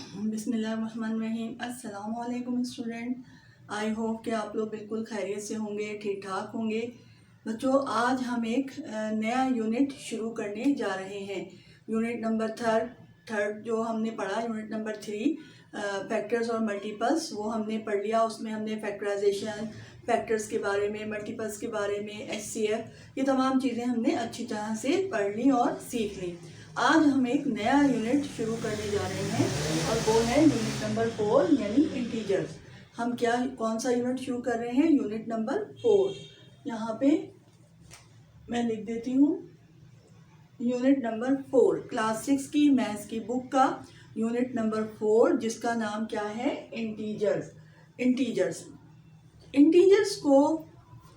बिस्मिल्लाहिर्रहमानिर्रहीम। अस्सलाम वालेकुम स्टूडेंट। आई होप कि आप लोग बिल्कुल खैरियत से होंगे, ठीक ठाक होंगे। बच्चों, आज हम एक नया यूनिट शुरू करने जा रहे हैं। यूनिट नंबर थर्ड जो हमने पढ़ा, यूनिट नंबर 3 फैक्टर्स और मल्टीपल्स, वो हमने पढ़ लिया। उसमें हमने फैक्टराइजेशन, फैक्टर्स के बारे में, मल्टीपल्स के बारे में, HCF, ये तमाम चीज़ें हमने अच्छी तरह से पढ़ ली और सीख ली। आज हम एक नया यूनिट शुरू करने जा रहे हैं और वो है यूनिट नंबर 4 यानी इंटीजर्स। हम कौन सा यूनिट शुरू कर रहे हैं? Unit number 4। यहाँ पे मैं लिख देती हूँ यूनिट नंबर 4, क्लास 6 की मैथ्स की बुक का यूनिट नंबर 4, जिसका नाम क्या है? इंटीजर्स। इंटीजर्स को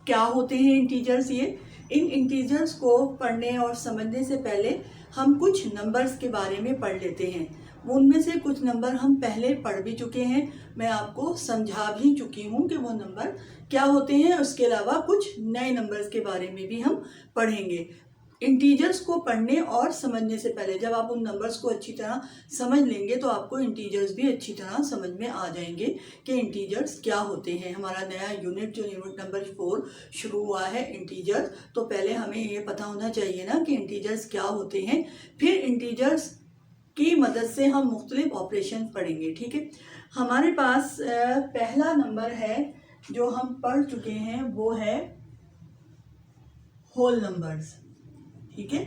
क्या होते हैं? इंटीजर्स, ये इन इंटीजर्स को पढ़ने और समझने से पहले हम कुछ नंबर्स के बारे में पढ़ लेते हैं। उनमें से कुछ नंबर हम पहले पढ़ भी चुके हैं, मैं आपको समझा भी चुकी हूँ कि वो नंबर क्या होते हैं। उसके अलावा कुछ नए नंबर्स के बारे में भी हम पढ़ेंगे। इंटीजर्स को पढ़ने और समझने से पहले जब आप उन नंबर्स को अच्छी तरह समझ लेंगे तो आपको इंटीजर्स भी अच्छी तरह समझ में आ जाएंगे कि इंटीजर्स क्या होते हैं। हमारा नया यूनिट जो यूनिट नंबर 4 शुरू हुआ है इंटीजर्स, तो पहले हमें ये पता होना चाहिए ना कि इंटीजर्स क्या होते हैं। फिर इंटीजर्स की मदद से हम मुख्तलिफ ऑपरेशन पढ़ेंगे। ठीक है, हमारे पास पहला नंबर है जो हम पढ़ चुके हैं, वो है होल नंबर्स। ठीक है,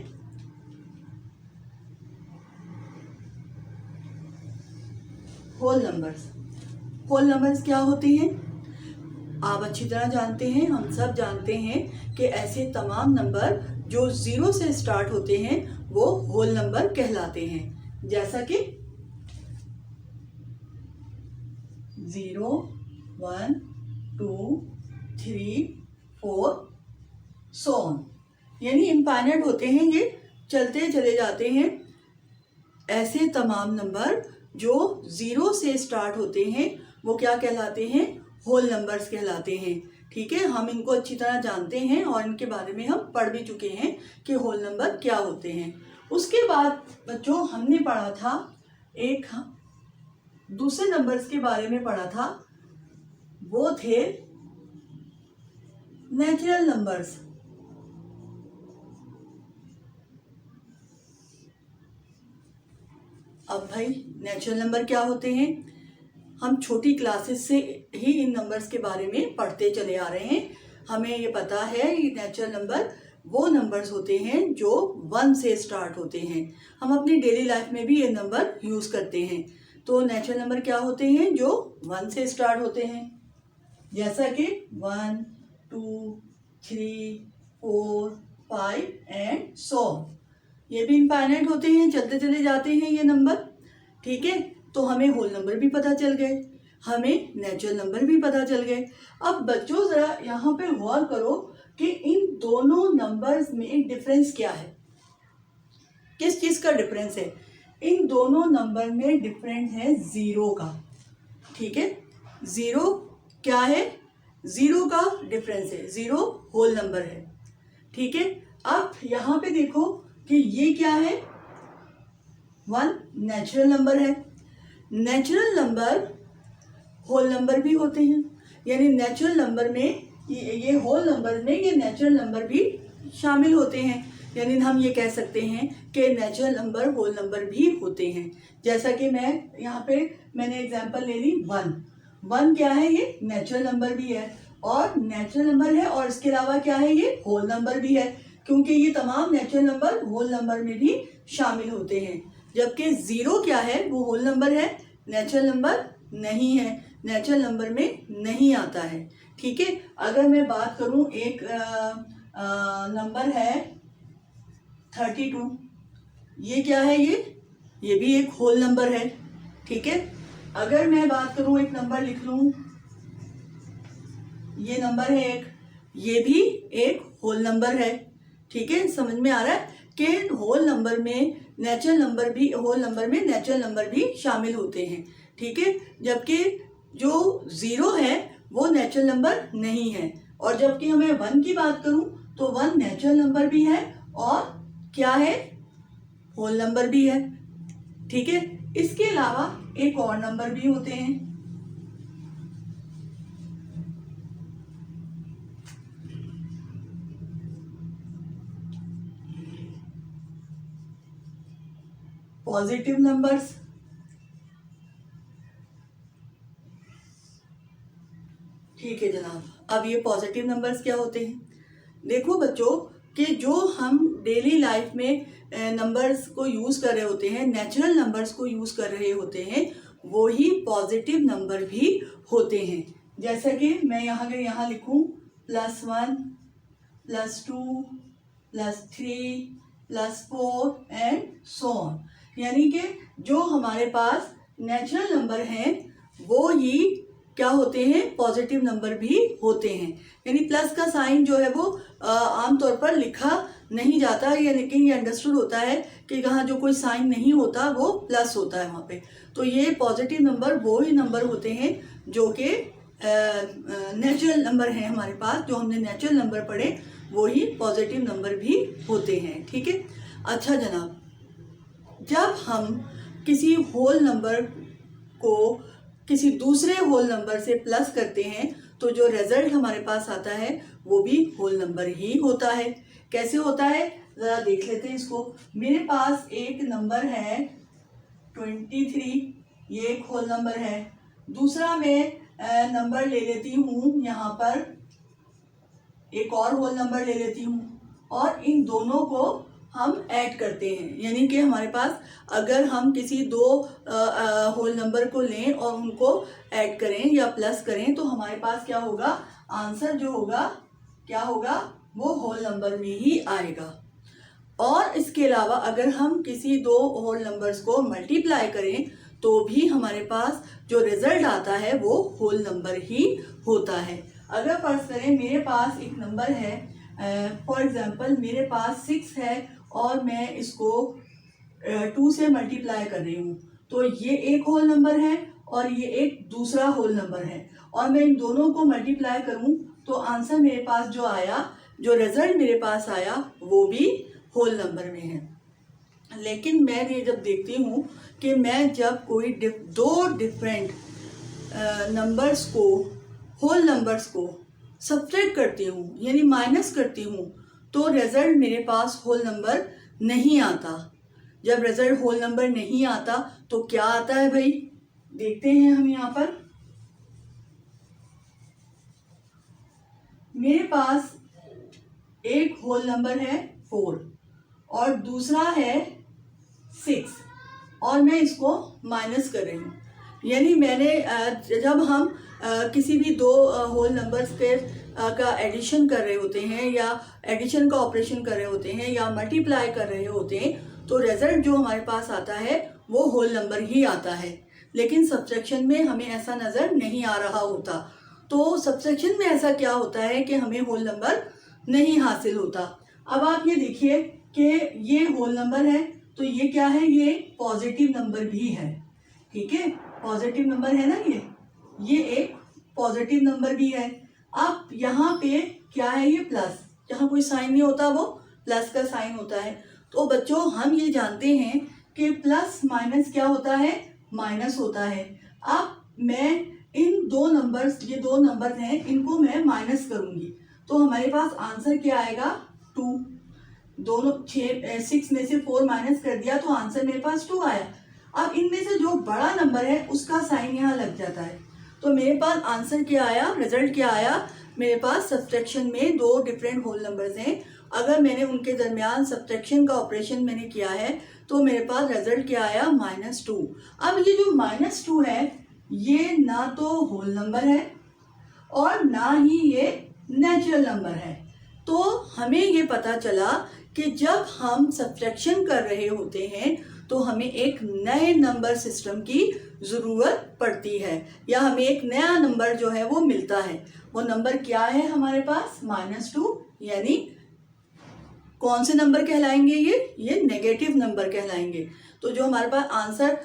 होल नंबर्स क्या होते हैं? आप अच्छी तरह जानते हैं, हम सब जानते हैं कि ऐसे तमाम नंबर जो 0 से स्टार्ट होते हैं वो होल नंबर कहलाते हैं। जैसा कि 0, 1, 2, 3, 4 सो ऑन, यानी इनफाइनाइट होते हैं, ये चलते चले जाते हैं। ऐसे तमाम नंबर जो 0 से स्टार्ट होते हैं वो क्या कहलाते हैं? होल नंबर्स कहलाते हैं। ठीक है, हम इनको अच्छी तरह जानते हैं और इनके बारे में हम पढ़ भी चुके हैं कि होल नंबर क्या होते हैं। उसके बाद बच्चों हमने पढ़ा था, एक दूसरे नंबर्स के बारे में पढ़ा था, वो थे नेचुरल नंबर्स। अब भाई नेचुरल नंबर क्या होते हैं? हम छोटी क्लासेस से ही इन नंबर्स के बारे में पढ़ते चले आ रहे हैं। हमें ये पता है ये नेचुरल नंबर वो नंबर्स होते हैं जो 1 से स्टार्ट होते हैं। हम अपनी डेली लाइफ में भी ये नंबर यूज़ करते हैं। तो नेचुरल नंबर क्या होते हैं? जो 1 से स्टार्ट होते हैं, जैसा कि 1, 2, 3, 4, 5 एंड सो। ये भी इनफाइनाइट होते हैं, चलते चले जाते हैं ये नंबर। ठीक है, तो हमें होल नंबर भी पता चल गए, हमें नेचुरल नंबर भी पता चल गए। अब बच्चों जरा यहाँ पे गौर करो कि इन दोनों नंबर्स में डिफरेंस क्या है। किस चीज़ का डिफरेंस है? इन दोनों नंबर में डिफरेंस है 0 का। ठीक है, 0 क्या है? 0 का डिफरेंस है, 0 होल नंबर है। ठीक है, अब यहाँ पे देखो कि ये क्या है? 1 नेचुरल नंबर है। नेचुरल नंबर होल नंबर भी होते हैं, यानी नेचुरल नंबर में ये होल नंबर में ये नेचुरल नंबर भी शामिल होते हैं। यानी हम ये कह सकते हैं कि नेचुरल नंबर होल नंबर भी होते हैं। जैसा कि मैंने एग्जांपल ले ली 1 क्या है? ये नेचुरल नंबर भी है और नेचुरल नंबर है, और इसके अलावा क्या है? ये होल नंबर भी है, क्योंकि ये तमाम नेचुरल नंबर होल नंबर में भी शामिल होते हैं। जबकि 0 क्या है? वो होल नंबर है, नेचुरल नंबर नहीं है, नेचुरल नंबर में नहीं आता है। ठीक है, अगर मैं बात करूं, एक नंबर है 32, ये क्या है? ये भी एक होल नंबर है। ठीक है, अगर मैं बात करूं, एक नंबर लिख लूं, ये नंबर है एक, ये भी एक होल नंबर है। ठीक है, समझ में आ रहा है कि होल नंबर में नेचुरल नंबर भी शामिल होते हैं। ठीक है, जबकि जो 0 है वो नेचुरल नंबर नहीं है, और जबकि हमें 1 की बात करूं तो 1 नेचुरल नंबर भी है और क्या है? होल नंबर भी है। ठीक है, इसके अलावा एक और नंबर भी होते हैं, पॉजिटिव नंबर्स। ठीक है जनाब, अब ये पॉजिटिव नंबर्स क्या होते हैं? देखो बच्चों कि जो हम डेली लाइफ में नंबर्स को यूज़ कर रहे होते हैं, नेचुरल नंबर्स को यूज़ कर रहे होते हैं, वो ही पॉजिटिव नंबर भी होते हैं। जैसा कि मैं यहाँ लिखूँ +1 +2 +3 +4 एंड सो ऑन, यानी कि जो हमारे पास नेचुरल नंबर हैं वो ही क्या होते हैं, पॉजिटिव नंबर भी होते हैं। यानी प्लस का साइन जो है वो आमतौर पर लिखा नहीं जाता है, या लेकिन ये अंडरस्टूड होता है कि जहाँ जो कोई साइन नहीं होता वो प्लस होता है वहाँ पे। तो ये पॉजिटिव नंबर वो ही नंबर होते हैं जो कि नेचुरल नंबर हैं हमारे पास, जो हमने नेचुरल नंबर पढ़े वो ही पॉजिटिव नंबर भी होते हैं। ठीक है। अच्छा जनाब, जब हम किसी होल नंबर को किसी दूसरे होल नंबर से प्लस करते हैं तो जो रिजल्ट हमारे पास आता है वो भी होल नंबर ही होता है। कैसे होता है ज़रा देख लेते हैं इसको। मेरे पास एक नंबर है 23, ये एक होल नंबर है। दूसरा मैं नंबर ले लेती हूँ, यहाँ पर एक और होल नंबर ले लेती हूँ और इन दोनों को हम ऐड करते हैं। यानी कि हमारे पास अगर हम किसी दो होल नंबर को लें और उनको ऐड करें या प्लस करें तो हमारे पास क्या होगा, आंसर जो होगा क्या होगा, वो होल नंबर में ही आएगा। और इसके अलावा अगर हम किसी दो होल नंबर्स को मल्टीप्लाई करें तो भी हमारे पास जो रिजल्ट आता है वो होल नंबर ही होता है। अगर फर्ज करें मेरे पास एक नंबर है, फॉर एग्जांपल मेरे पास 6 है और मैं इसको 2 से मल्टीप्लाई कर रही हूँ, तो ये एक होल नंबर है और ये एक दूसरा होल नंबर है, और मैं इन दोनों को मल्टीप्लाई करूँ तो आंसर मेरे पास जो आया, जो रिजल्ट मेरे पास आया वो भी होल नंबर में है। लेकिन मैं ये जब देखती हूँ कि मैं जब कोई दो डिफरेंट नंबर्स को, होल नंबर्स को सब्ट्रैक्ट करती हूँ यानी माइनस करती हूँ, तो रिजल्ट मेरे पास होल नंबर नहीं आता। जब रिजल्ट होल नंबर नहीं आता तो क्या आता है भाई, देखते हैं हम। यहाँ पर मेरे पास एक होल नंबर है 4 और दूसरा है 6 और मैं इसको माइनस कर रही हूँ। यानी मैंने जब हम किसी भी दो होल नंबर्स के का एडिशन कर रहे होते हैं या एडिशन का ऑपरेशन कर रहे होते हैं या मल्टीप्लाई कर रहे होते हैं तो रिजल्ट जो हमारे पास आता है वो होल नंबर ही आता है। लेकिन सब्ट्रैक्शन में हमें ऐसा नज़र नहीं आ रहा होता। तो सब्ट्रैक्शन में ऐसा क्या होता है कि हमें होल नंबर नहीं हासिल होता। अब आप ये देखिए कि ये होल नंबर है तो ये क्या है, ये पॉजिटिव नंबर भी है। ठीक है, पॉजिटिव नंबर है ना, ये एक पॉजिटिव नंबर भी है। अब यहाँ पे क्या है, ये प्लस, जहाँ कोई साइन नहीं होता वो प्लस का साइन होता है। तो बच्चों हम ये जानते हैं कि प्लस माइनस क्या होता है, माइनस होता है। अब मैं इन दो नंबर्स, ये दो नंबर हैं, इनको मैं माइनस करूँगी तो हमारे पास आंसर क्या आएगा, 2। दोनों 6 में से 4 माइनस कर दिया तो आंसर मेरे पास 2 आया। अब इनमें से जो बड़ा नंबर है उसका साइन यहाँ लग जाता है तो मेरे पास आंसर क्या आया, रिजल्ट क्या आया, मेरे पास सब्ट्रैक्शन में दो डिफरेंट होल नंबर्स हैं। अगर मैंने उनके दरमियान सब्ट्रैक्शन का ऑपरेशन मैंने किया है तो मेरे पास रिजल्ट क्या आया, -2। अब ये जो -2 है ये ना तो होल नंबर है और ना ही ये नेचुरल नंबर है। तो हमें ये पता चला कि जब हम सब्ट्रैक्शन कर रहे होते हैं तो हमें एक नए नंबर सिस्टम की ज़रूरत पड़ती है या हमें एक नया नंबर जो है वो मिलता है। वो नंबर क्या है हमारे पास, -2, यानी कौन से नंबर कहलाएंगे? ये नेगेटिव नंबर कहलाएंगे। तो जो हमारे पास आंसर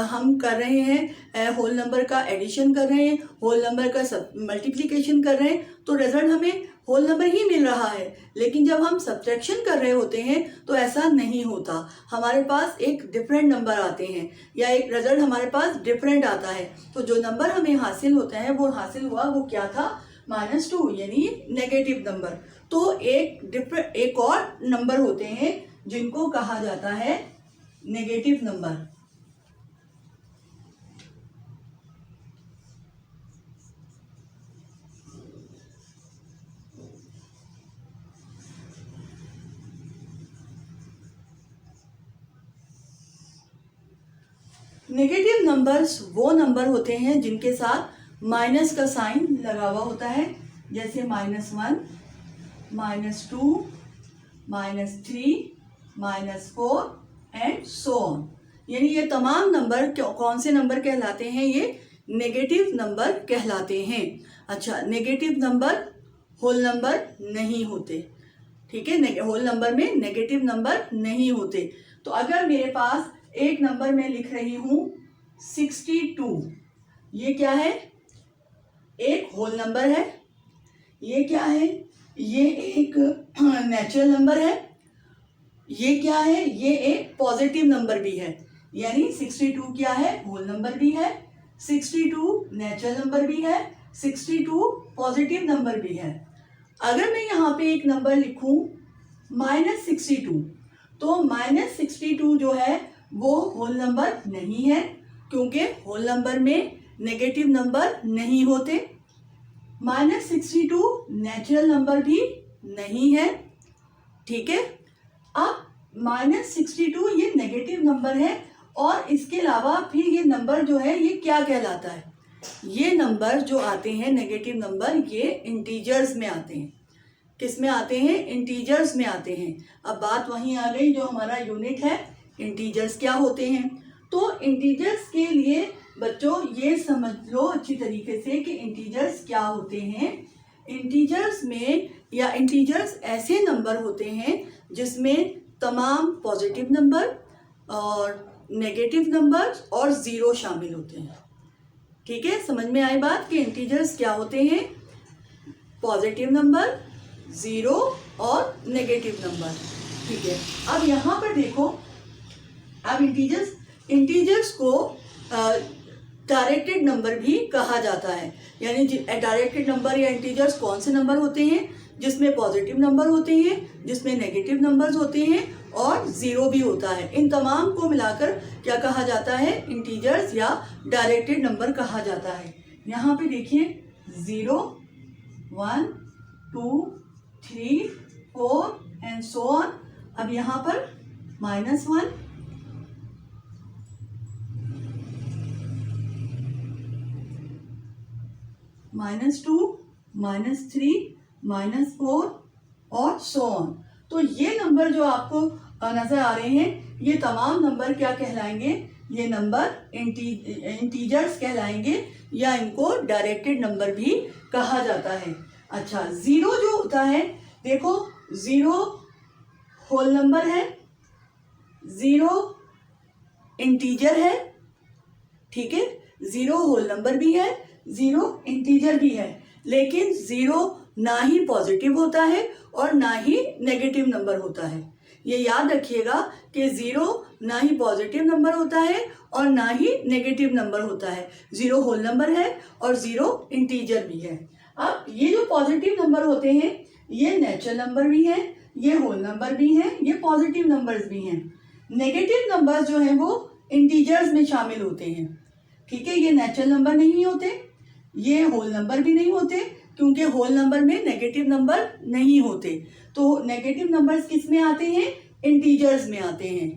हम कर रहे हैं, होल नंबर का एडिशन कर रहे हैं, होल नंबर का मल्टीप्लिकेशन कर रहे हैं, तो रिजल्ट हमें होल नंबर ही मिल रहा है। लेकिन जब हम सब्ट्रैक्शन कर रहे होते हैं तो ऐसा नहीं होता, हमारे पास एक डिफरेंट नंबर आते हैं या एक रिजल्ट हमारे पास डिफरेंट आता है। तो जो नंबर हमें हासिल होता है वो हासिल हुआ, वो क्या था? -2, यानी नेगेटिव नंबर। तो एक और नंबर होते हैं जिनको कहा जाता है नेगेटिव नंबर। नेगेटिव नंबर्स वो नंबर होते हैं जिनके साथ माइनस का साइन लगा हुआ होता है, जैसे -1, -2, -3, -4 एंड सो ऑन। यानी ये तमाम नंबर कौन से नंबर कहलाते हैं? ये नेगेटिव नंबर कहलाते हैं। अच्छा, नेगेटिव नंबर होल नंबर नहीं होते, ठीक है? होल नंबर में नेगेटिव नंबर नहीं होते। तो अगर मेरे पास एक नंबर मैं लिख रही हूँ 62, ये क्या है? एक होल नंबर है। ये क्या है? ये एक नेचुरल नंबर है। ये क्या है? ये एक पॉजिटिव नंबर भी है। यानी 62 क्या है? होल नंबर भी है, 62 नेचुरल नंबर भी है, 62 पॉजिटिव नंबर भी है। अगर मैं यहाँ पे एक नंबर लिखूं -62, तो -62 जो है वो होल नंबर नहीं है, क्योंकि होल नंबर में नेगेटिव नंबर नहीं होते। -62 नेचुरल नंबर भी नहीं है, ठीक है? अब -62 ये नेगेटिव नंबर है, और इसके अलावा फिर ये नंबर जो है ये क्या कहलाता है? ये नंबर जो आते हैं नेगेटिव नंबर, ये इंटीजर्स में आते हैं। किस में आते हैं? इंटीजर्स में आते हैं। अब बात वहीं आ गई जो हमारा यूनिट है, इंटीजर्स क्या होते हैं। तो इंटीजर्स के लिए बच्चों ये समझ लो अच्छी तरीके से कि इंटीजर्स क्या होते हैं। इंटीजर्स में या इंटीजर्स ऐसे नंबर होते हैं जिसमें तमाम पॉजिटिव नंबर और नेगेटिव नंबर और ज़ीरो शामिल होते हैं, ठीक है? समझ में आई बात कि इंटीजर्स क्या होते हैं? पॉजिटिव नंबर, ज़ीरो और नेगेटिव नंबर, ठीक है? अब यहाँ पर देखो, अब इंटीजर्स को डायरेक्टेड नंबर भी कहा जाता है। यानी डायरेक्टेड नंबर या इंटीजर्स कौन से नंबर होते हैं? जिसमें पॉजिटिव नंबर होते हैं, जिसमें नेगेटिव नंबर्स होते हैं और ज़ीरो भी होता है। इन तमाम को मिलाकर क्या कहा जाता है? इंटीजर्स या डायरेक्टेड नंबर कहा जाता है। यहाँ पे देखिए 0, 1, 2, 3, 4 एंड सो ऑन। अब यहाँ पर -1, -2, -3, -4 और सो ऑन। तो ये नंबर जो आपको नज़र आ रहे हैं, ये तमाम नंबर क्या कहलाएंगे? ये नंबर इंटीजर्स कहलाएंगे, या इनको डायरेक्टेड नंबर भी कहा जाता है। अच्छा, ज़ीरो जो होता है, देखो 0 होल नंबर है, 0 इंटीजर है, ठीक है? 0 होल नंबर भी है, 0 इंटीजर भी है, लेकिन 0 ना ही पॉजिटिव होता है और ना ही नेगेटिव नंबर होता है। ये याद रखिएगा कि 0 ना ही पॉजिटिव नंबर होता है और ना ही नेगेटिव नंबर होता है। 0 होल नंबर है और 0 इंटीजर भी है। अब ये जो पॉजिटिव नंबर होते हैं, ये नेचुरल नंबर भी हैं, ये होल नंबर भी हैं, ये पॉजिटिव नंबर्स भी हैं। नेगेटिव नंबर्स जो हैं वो इंटीजर्स में शामिल होते हैं, ठीक है? ये नेचुरल नंबर नहीं होते, ये होल नंबर भी नहीं होते, क्योंकि होल नंबर में नेगेटिव नंबर नहीं होते। तो नेगेटिव नंबर्स किस में आते हैं? इंटीजर्स में आते हैं,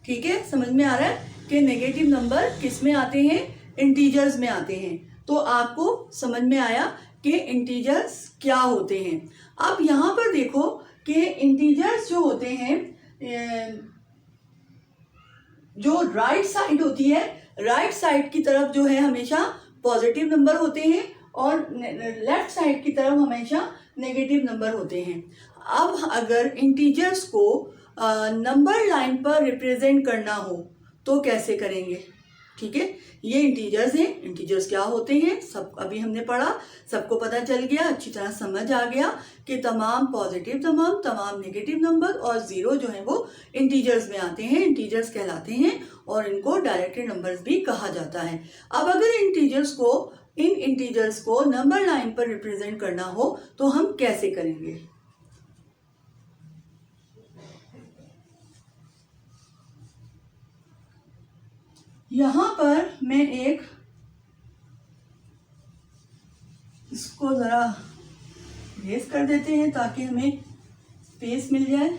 ठीक है? समझ में आ रहा है कि नेगेटिव नंबर किस में आते हैं? इंटीजर्स में आते हैं। तो आपको समझ में आया कि इंटीजर्स क्या होते हैं। अब यहाँ पर देखो कि इंटीजर्स जो होते हैं, जो राइट साइड होती है, राइट साइड की तरफ जो है हमेशा पॉजिटिव नंबर होते हैं और लेफ्ट साइड की तरफ हमेशा नेगेटिव नंबर होते हैं। अब अगर इंटीजर्स को नंबर लाइन पर रिप्रेजेंट करना हो तो कैसे करेंगे? ठीक है, ये इंटीजर्स हैं। इंटीजर्स क्या होते हैं सब अभी हमने पढ़ा, सबको पता चल गया, अच्छी तरह समझ आ गया कि तमाम पॉजिटिव तमाम नेगेटिव नंबर और ज़ीरो जो है वो इंटीजर्स में आते हैं, इंटीजर्स कहलाते हैं और इनको डायरेक्टेड नंबर्स भी कहा जाता है। अब अगर इन इंटीजर्स को नंबर लाइन पर रिप्रेजेंट करना हो तो हम कैसे करेंगे? यहां पर मैं इसको ज़रा रेस कर देते हैं ताकि हमें स्पेस मिल जाए।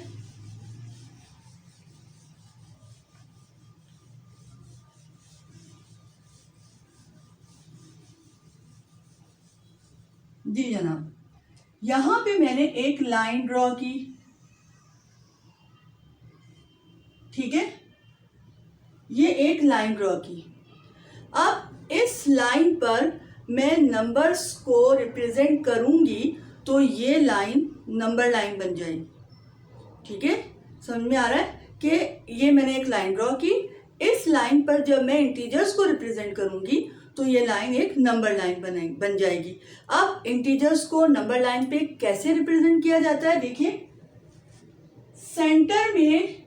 जी जनाब, यहां पे मैंने एक लाइन ड्रॉ की, ठीक है, ये एक लाइन ड्रॉ की। अब इस लाइन पर मैं नंबर्स को रिप्रेजेंट करूंगी तो ये लाइन नंबर लाइन बन जाएगी। ठीक है, समझ में आ रहा है कि ये मैंने एक लाइन ड्रॉ की, इस लाइन पर जब मैं इंटीजर्स को रिप्रेजेंट करूंगी तो ये लाइन एक नंबर लाइन बन जाएगी। अब इंटीजर्स को नंबर लाइन पे कैसे रिप्रेजेंट किया जाता है? देखिए, सेंटर में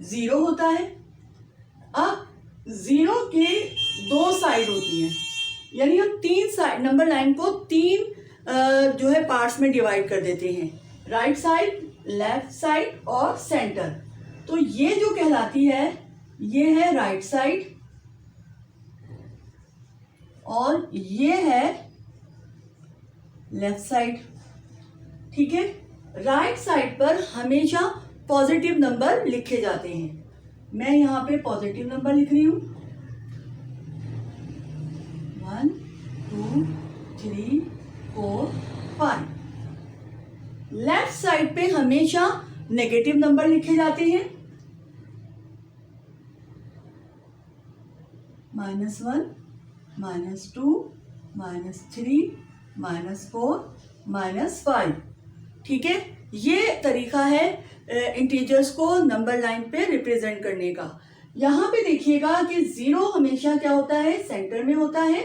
0 होता है। अब 0 के 2 साइड होती हैं, यानी हम 3 साइड नंबर लाइन को 3 जो है पार्ट्स में डिवाइड कर देते हैं, राइट साइड, लेफ्ट साइड और सेंटर। तो ये जो कहलाती है ये है राइट साइड और ये है लेफ्ट साइड। ठीक है, राइट साइड पर हमेशा पॉजिटिव नंबर लिखे जाते हैं। मैं यहां पे पॉजिटिव नंबर लिख रही हूं, 1 2 3 4 5। लेफ्ट साइड पे हमेशा नेगेटिव नंबर लिखे जाते हैं, -1 -2 -3 -4 -5। ठीक है, ये तरीका है इंटीजर्स को नंबर लाइन पे रिप्रेजेंट करने का। यहाँ पे देखिएगा कि 0 हमेशा क्या होता है? सेंटर में होता है।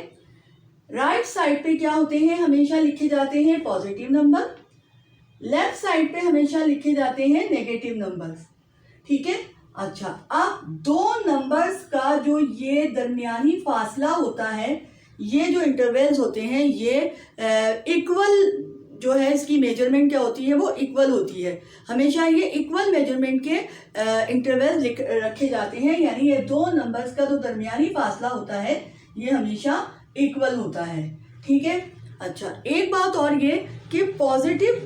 राइट साइड पे क्या होते हैं? हमेशा लिखे जाते हैं पॉजिटिव नंबर। लेफ्ट साइड पे हमेशा लिखे जाते हैं नेगेटिव नंबर्स। ठीक है, अच्छा, अब 2 नंबर्स का जो ये दरमियानी फासला होता है, ये जो इंटरवल्स होते हैं, ये इक्वल जो है, इसकी मेजरमेंट क्या होती है? वो इक्वल होती है। हमेशा ये इक्वल मेजरमेंट के इंटरवल रखे जाते हैं, यानी ये 2 नंबर्स का जो दरमियानी फासला होता है ये हमेशा इक्वल होता है। ठीक है, अच्छा, एक बात और ये कि पॉजिटिव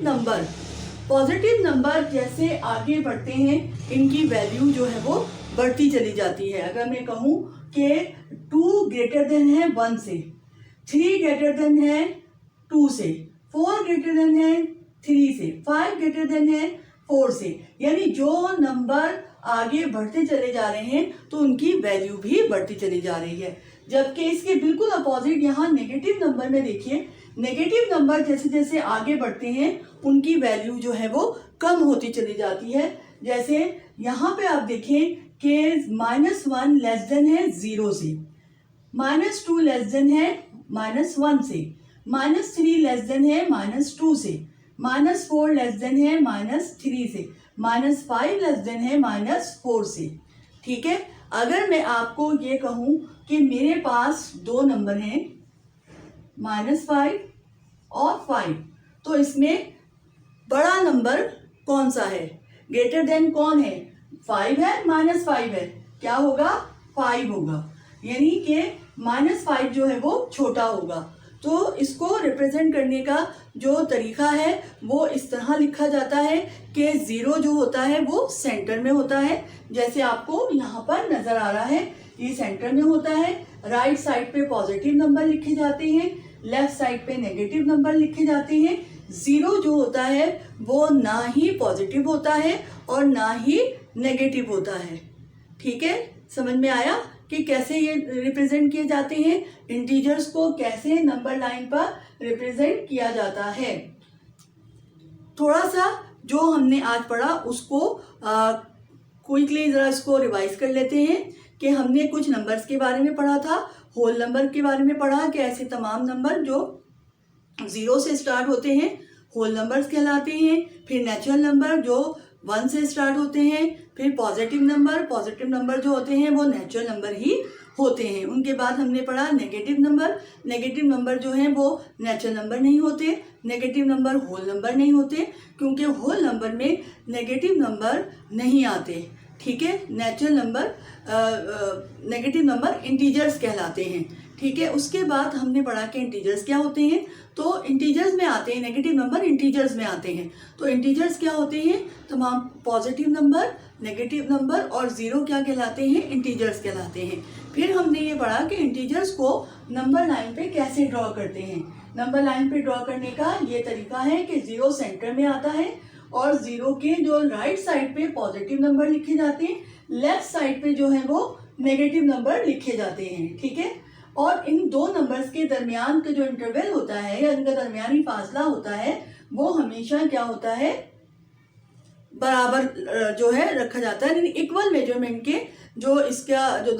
नंबर जैसे आगे बढ़ते हैं इनकी वैल्यू जो है वो बढ़ती चली जाती है। अगर मैं कहूँ कि 2 ग्रेटर देन है 1 से, 3 ग्रेटर देन है 2 से, 4 ग्रेटर देन है 3 से, 5 ग्रेटर देन है 4 से, यानी जो नंबर आगे बढ़ते चले जा रहे हैं तो उनकी वैल्यू भी बढ़ती चली जा रही है। जबकि इसके बिल्कुल अपोजिट यहाँ नेगेटिव नंबर में देखिए, नेगेटिव नंबर जैसे जैसे आगे बढ़ते हैं उनकी वैल्यू जो है वो कम होती चली जाती है। जैसे यहाँ पे आप देखें कि -1 लेस देन है 0 से, -2 लेस देन है -1 से, -3 लेस देन है -2 से, -4 लेस देन है -3 से, -5 लेस देन है -4 से। ठीक है, अगर मैं आपको ये कहूँ कि मेरे पास 2 नंबर हैं, -5 और 5, तो इसमें बड़ा नंबर कौन सा है? ग्रेटर देन कौन है? 5 है, -5 है, क्या होगा? 5 होगा, यानी कि -5 जो है वो छोटा होगा। तो इसको रिप्रेजेंट करने का जो तरीका है वो इस तरह लिखा जाता है कि 0 जो होता है वो सेंटर में होता है, जैसे आपको यहाँ पर नजर आ रहा है, ये सेंटर में होता है। राइट साइड पे पॉजिटिव नंबर लिखे जाते हैं, लेफ्ट साइड पे नेगेटिव नंबर लिखे जाते हैं। 0 जो होता है वो ना ही पॉजिटिव होता है और ना ही नेगेटिव होता है। ठीक है, समझ में आया कि कैसे ये रिप्रेजेंट किए जाते हैं, इंटीजर्स को कैसे नंबर लाइन पर रिप्रेजेंट किया जाता है। थोड़ा सा जो हमने आज पढ़ा उसको क्विकली ज़रा इसको रिवाइज कर लेते हैं कि हमने कुछ नंबर्स के बारे में पढ़ा था, होल नंबर के बारे में पढ़ा कि ऐसे तमाम नंबर जो 0 से स्टार्ट होते हैं होल नंबर्स कहलाते हैं। फिर नेचुरल नंबर जो 1 से स्टार्ट होते हैं। फिर पॉजिटिव नंबर जो होते हैं वो नेचुरल नंबर ही होते हैं। उनके बाद हमने पढ़ा नेगेटिव नंबर जो हैं वो नेचुरल नंबर नहीं होते, नेगेटिव नंबर होल नंबर नहीं होते, क्योंकि होल नंबर में नेगेटिव नंबर नहीं आते। ठीक है, नेगेटिव नंबर इंटीजर्स कहलाते हैं। ठीक है, उसके बाद हमने पढ़ा कि इंटीजर्स क्या होते हैं। तो इंटीजर्स में आते हैं, नेगेटिव नंबर इंटीजर्स में आते हैं। तो इंटीजर्स क्या होते हैं, तमाम पॉजिटिव नंबर, नेगेटिव नंबर और 0 क्या कहलाते हैं, इंटीजर्स कहलाते हैं। फिर हमने ये पढ़ा कि इंटीजर्स को नंबर लाइन पे कैसे ड्रॉ करते हैं। नंबर लाइन पे ड्रॉ करने का ये तरीका है कि 0 सेंटर में आता है और 0 के जो राइट साइड पे पॉजिटिव नंबर लिखे जाते हैं, लेफ्ट साइड पे जो है वो नेगेटिव नंबर लिखे जाते हैं। ठीक है, और इन दो नंबर्स के दरमियान का जो इंटरवल होता है या इनका दरमियानी फासला होता है वो हमेशा क्या होता है, बराबर जो है रखा जाता है, यानी इक्वल मेजरमेंट के जो इसका जो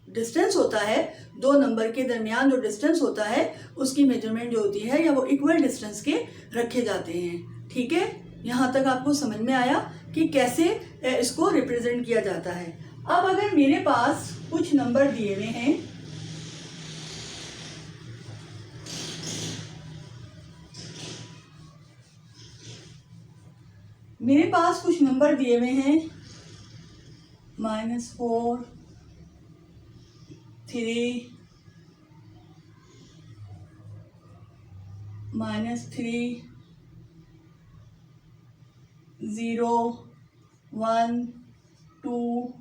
डिस्टेंस होता है, दो नंबर के दरमियान जो डिस्टेंस होता है उसकी मेजरमेंट जो होती है या वो इक्वल डिस्टेंस के रखे जाते हैं। ठीक है, यहाँ तक आपको समझ में आया कि कैसे इसको रिप्रेजेंट किया जाता है। अब अगर मेरे पास कुछ नंबर दिए हुए हैं, मेरे पास कुछ नंबर दिए हुए हैं -4, 3, -3, 0, 1, 2,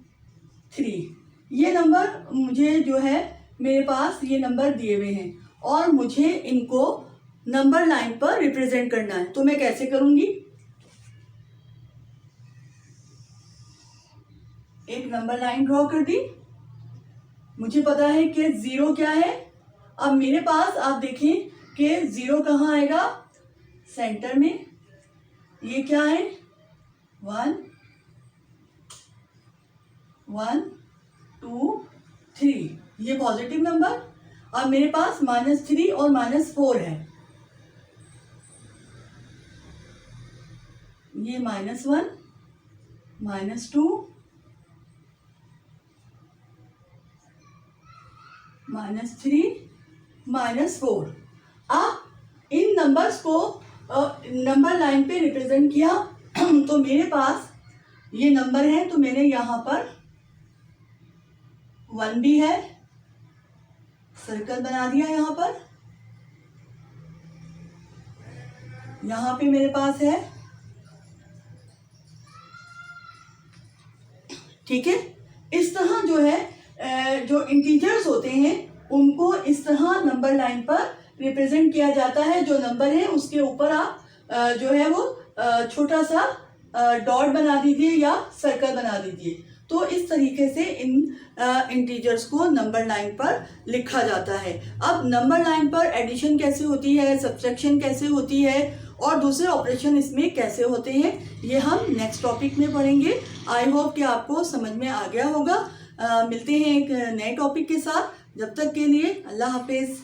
3। ये नंबर मुझे जो है मेरे पास ये नंबर दिए हुए हैं और मुझे इनको नंबर लाइन पर रिप्रेजेंट करना है। तो मैं कैसे करूंगी, एक नंबर लाइन ड्रॉ कर दी, मुझे पता है कि 0 क्या है। अब मेरे पास आप देखें कि 0 कहाँ आएगा, सेंटर में। ये क्या है, 1, 1, 2, 3, ये पॉजिटिव नंबर। अब मेरे पास -3 और -4 है, ये -1, -2, -3, -4। अब इन नंबर्स को नंबर लाइन पे रिप्रेजेंट किया तो मेरे पास ये नंबर है, तो मैंने यहाँ पर 1 भी है, सर्कल बना दिया यहाँ पर। यहाँ पे मेरे पास है, ठीक है। इस तरह जो है जो इंटीजर्स होते हैं उनको इस तरह नंबर लाइन पर रिप्रेजेंट किया जाता है। जो नंबर है उसके ऊपर आप जो है वो छोटा सा डॉट बना दीजिए या सर्कल बना दीजिए। तो इस तरीके से इन इंटीजर्स को नंबर लाइन पर लिखा जाता है। अब नंबर लाइन पर एडिशन कैसे होती है, सब्ट्रैक्शन कैसे होती है और दूसरे ऑपरेशन इसमें कैसे होते हैं, ये हम नेक्स्ट टॉपिक में पढ़ेंगे। आई होप कि आपको समझ में आ गया होगा। मिलते हैं एक नए टॉपिक के साथ। जब तक के लिए अल्लाह हाफिज़।